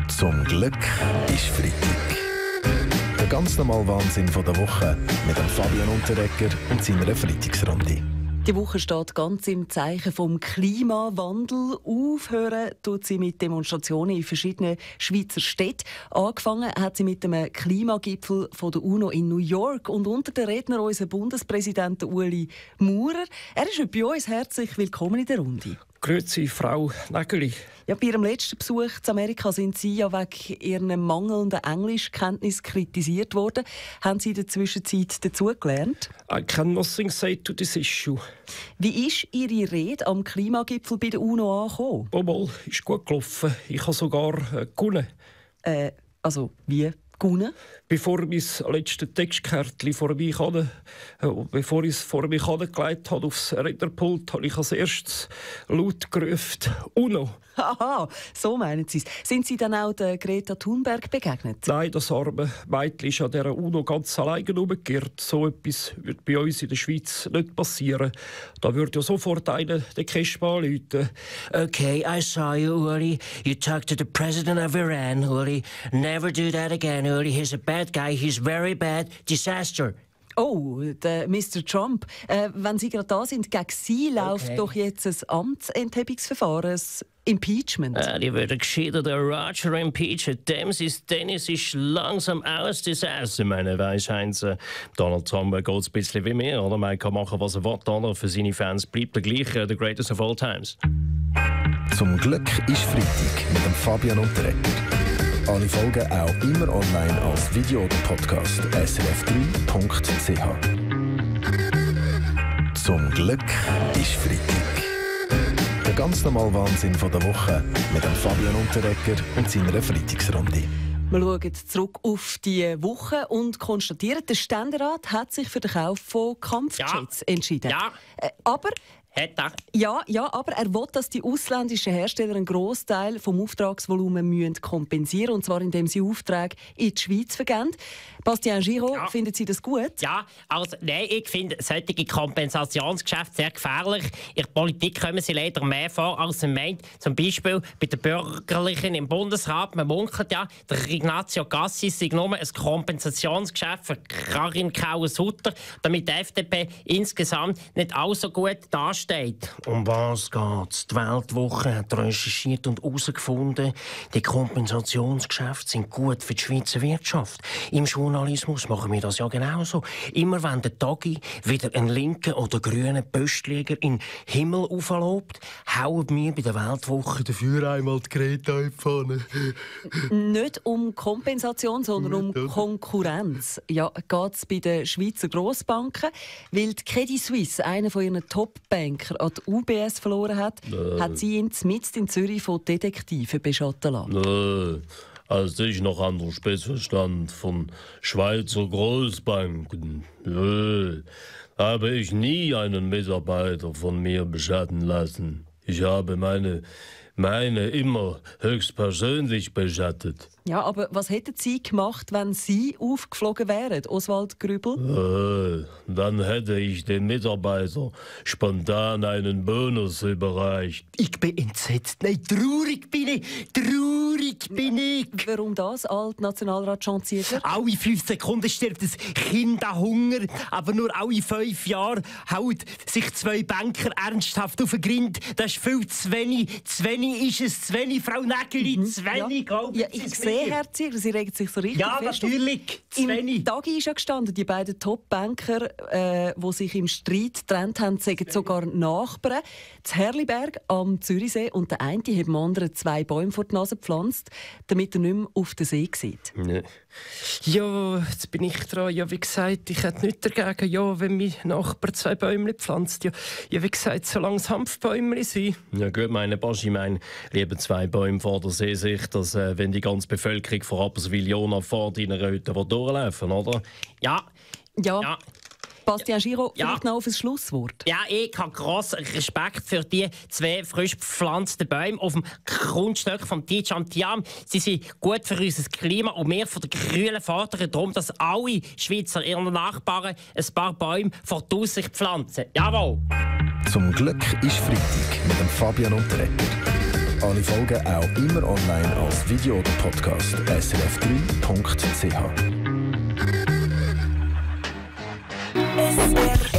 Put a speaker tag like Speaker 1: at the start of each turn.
Speaker 1: Zum Glück ist Freitag. Der ganz normale Wahnsinn von der Woche mit dem Fabian Unterreger und seiner Freitagsrunde.
Speaker 2: Die Woche steht ganz im Zeichen vom Klimawandel. Aufhören tut sie mit Demonstrationen in verschiedenen Schweizer Städten. Angefangen hat sie mit dem Klimagipfel von der UNO in New York. Und unter den Rednern unser Bundespräsident Ueli Maurer. Er ist heute bei uns. Herzlich willkommen in der Runde.
Speaker 3: Grüezi, Frau Nägeli.
Speaker 2: Ja, bei Ihrem letzten Besuch in Amerika sind Sie ja wegen Ihren mangelnden Englischkenntnis kritisiert worden. Haben Sie in der Zwischenzeit dazugelernt?
Speaker 3: I can nothing say to this issue.
Speaker 2: Wie ist Ihre Rede am Klimagipfel bei der UNO angekommen?
Speaker 3: Mal, ist gut gelaufen. Ich habe sogar gewonnen.
Speaker 2: Also, wie gewonnen?
Speaker 3: Bevor mein letztes Textkärtchen vor mich bevor ich es vor mich angelegt habe aufs Rednerpult, habe ich als erstes laut gerufen «UNO».
Speaker 2: Haha, so meinen Sie es. Sind Sie dann auch der Greta Thunberg begegnet?
Speaker 3: Nein, das arme Mädchen ist an dieser UNO ganz alleine umgekehrt. So etwas würde bei uns in der Schweiz nicht passieren. Da würde ja sofort einer den Kesper anrufen.
Speaker 4: Okay, I saw you, Uli. You talked to the president of Iran, Uli. Never do that again, Uli. He's a bad guy. He's very bad. Disaster.
Speaker 2: Oh, der Mr. Trump. Wenn Sie gerade da sind, gegen Sie läuft doch jetzt ein Amtsenthebungsverfahren, ein Impeachment.
Speaker 4: Die würden gescheiter den Roger impeachen. Dem sein Tennis ist langsam aus, das Essen, meine Weisheit. Donald Trump geht es ein bisschen wie mir, oder? Man kann machen, was er will, oder? Für seine Fans bleibt er gleich the greatest of all times.
Speaker 1: Zum Glück ist Freitag mit dem Fabian Unterreger. Alle Folgen auch immer online als Video oder Podcast srf3.ch. Zum Glück ist Freitag. Der ganz normale Wahnsinn von der Woche mit dem Fabian Unterreger und seiner Freitagsrunde.
Speaker 2: Wir schauen zurück auf die Woche und konstatieren, der Ständerat hat sich für den Kauf von Kampfjets entschieden.
Speaker 4: Ja.
Speaker 2: Aber
Speaker 4: Ja.
Speaker 2: aber er will, dass die ausländischen Hersteller einen Grossteil vom Auftragsvolumen kompensieren müssen, und zwar indem sie Aufträge in die Schweiz vergeben. Bastien Giraud, finden Sie das gut?
Speaker 5: Ja, also nein, ich finde solche Kompensationsgeschäfte sehr gefährlich. In der Politik kommen sie leider mehr vor, als man meint. Zum Beispiel bei den Bürgerlichen im Bundesrat. Man munkelt ja, der Ignazio Cassis sei nur ein Kompensationsgeschäft für Karin Krauer-Sutter, damit die FDP insgesamt nicht allzu gut dasteht.
Speaker 4: Um was geht's? Die Weltwoche hat recherchiert und herausgefunden, die Kompensationsgeschäfte sind gut für die Schweizer Wirtschaft. Im Journalismus machen wir das ja genauso. Immer wenn der Tagi wieder einen linken oder grünen Pöstliger in den Himmel auflobt, hauen wir bei der Weltwoche dafür einmal die Greta in die Pfanne.
Speaker 2: Nicht um Kompensation, sondern um Konkurrenz. Ja, geht es bei den Schweizer Grossbanken, weil die Credit Suisse, einer von ihren Top-Banker, an die UBS verloren hat, hat sie ihn mitten in Zürich von Detektiven beschatten lassen.
Speaker 6: Als ich noch an der Spitze stand von Schweizer Großbanken, habe ich nie einen Mitarbeiter von mir beschatten lassen. Ich habe meine immer höchstpersönlich beschattet.
Speaker 2: Ja, aber was hätten Sie gemacht, wenn Sie aufgeflogen wären, Oswald Grübel?
Speaker 6: Dann hätte ich dem Mitarbeiter spontan einen Bonus überreicht.
Speaker 4: Ich bin entsetzt. Nein, traurig bin ich.
Speaker 2: Warum das, Alt-Nationalrat Jean Ziegler?
Speaker 4: Alle 5 Sekunden stirbt ein Kind an Hunger, aber nur alle 5 Jahre hauen sich 2 Banker ernsthaft auf den Grind. Das ist viel zu wenig. Zu wenig ist es. Zu wenig, Frau Nägeli. Zu wenig,
Speaker 2: ja, ich sehe, Herr Ziegler, Sie regen sich so richtig fest.
Speaker 4: Ja, natürlich. Zu wenig.
Speaker 2: Im Tagi ist ja gestanden, die beiden Top-Banker, die sich im Streit getrennt haben, sagen sogar Nachbarn. Das Herliberg am Zürichsee, und der eine hat dem anderen 2 Bäume vor die Nase gepflanzt, damit er nicht mehr auf den See sieht.
Speaker 3: Ja, jetzt bin ich dran. Ja, wie gesagt, ich hätte nichts dagegen, ja, wenn mein Nachbar 2 Bäume pflanzt. Ja, wie gesagt, solange es Hanfbäume sind.
Speaker 6: Ja gut, meine Baschi, lieber 2 Bäume vor der Seesicht, dass wenn die ganze Bevölkerung von Rapperswil-Jona vor deiner Röte durchlaufen, oder?
Speaker 5: Ja.
Speaker 2: Bastien Giraud, vielleicht noch auf ein Schlusswort.
Speaker 5: Ja, ich habe grossen Respekt für die 2 frisch gepflanzten Bäume auf dem Grundstück von Tidjam Thiam. Sie sind gut für unser Klima, und wir von der Grünen fordern darum, dass alle Schweizer ihren Nachbarn ein paar Bäume vor die Aussicht pflanzen. Jawohl!
Speaker 1: Zum Glück ist Freitag mit dem Fabian Unterreger. Alle Folgen auch immer online als Video oder Podcast. srf3.ch.